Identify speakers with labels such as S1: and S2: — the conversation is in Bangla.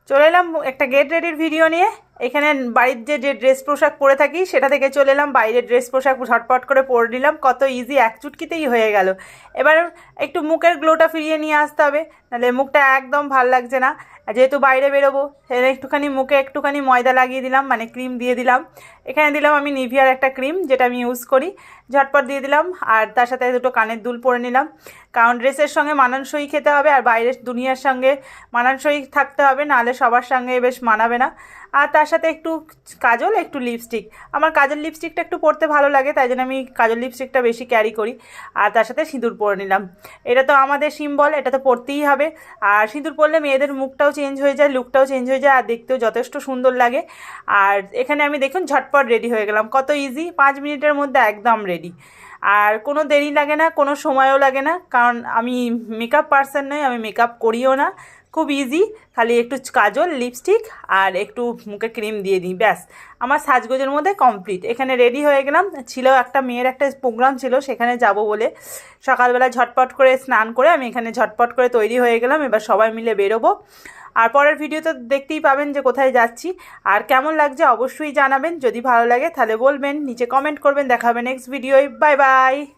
S1: চলে এলাম একটা গেট রেডির ভিডিও নিয়ে। এখানে বাড়ির যে ড্রেস পোশাক পরে থাকি সেটা থেকে চলে এলাম বাইরের ড্রেস পোশাক ঝটপট করে পরে নিলাম। কত ইজি, এক চুটকিতেই হয়ে গেল। এবার একটু মুখের গ্লোটা ফিরিয়ে নিয়ে আসতে হবে, নাহলে মুখটা একদম ভাল লাগছে না। যেহেতু বাইরে বেরোবো সেখানে একটুখানি মুখে একটুখানি ময়দা লাগিয়ে দিলাম, মানে ক্রিম দিয়ে দিলাম। এখানে দিলাম আমি নিভিয়ার একটা ক্রিম, যেটা আমি ইউজ করি, ঝটপট দিয়ে দিলাম। আর তার সাথে দুটো কানের দুল পরে নিলাম, কারণ ড্রেসের সঙ্গে মানানসই খেতে হবে আর বাইরের দুনিয়ার সঙ্গে মানানসই থাকতে হবে, নাহলে সবার সঙ্গে বেশ মানাবে না। আর তার সাথে একটু কাজল, একটু লিপস্টিক। আমার কাজল লিপস্টিকটা একটু পরতে ভালো লাগে, তাই জন্য আমি কাজল লিপস্টিকটা বেশি ক্যারি করি। আর তার সাথে সিঁদুর পরে নিলাম। এটা তো আমাদের সিম্বল, এটা তো পরতেই হবে। আর সিঁদুর পরলে মেয়েদের মুখটাও চেঞ্জ হয়ে যায়, লুকটাও চেঞ্জ হয়ে যায়, আর দেখতেও যথেষ্ট সুন্দর লাগে। আর এখানে আমি দেখুন ঝটপট রেডি হয়ে গেলাম, কত ইজি, 5 মিনিটের মধ্যে একদম রেডি। আর কোনো দেরি লাগে না, কোনো সময়ও লাগে না, কারণ আমি মেকআপ পার্সন নই, আমি মেকআপ করিও না। খুব ইজি, খালি একটু কাজল, লিপস্টিক আর একটু মুখে ক্রিম দিয়ে দিই, ব্যাস আমার সাজগোজের মধ্যে কমপ্লিট। এখানে রেডি হয়ে গেলাম। ছিল একটা মেয়ের একটা প্রোগ্রাম ছিল, সেখানে যাব বলে সকালবেলা ঝটপট করে স্নান করে আমি এখানে ঝটপট করে তৈরি হয়ে গেলাম। এবার সবাই মিলে বেরোবো। আর পরের ভিডিও তো দেখতেই পাবেন যে কোথায় যাচ্ছি। আর কেমন লাগছে অবশ্যই জানাবেন, যদি ভালো লাগে তাহলে বলবেন, নিচে কমেন্ট করবেন। দেখা হবে নেক্সট ভিডিওয়। Bye bye.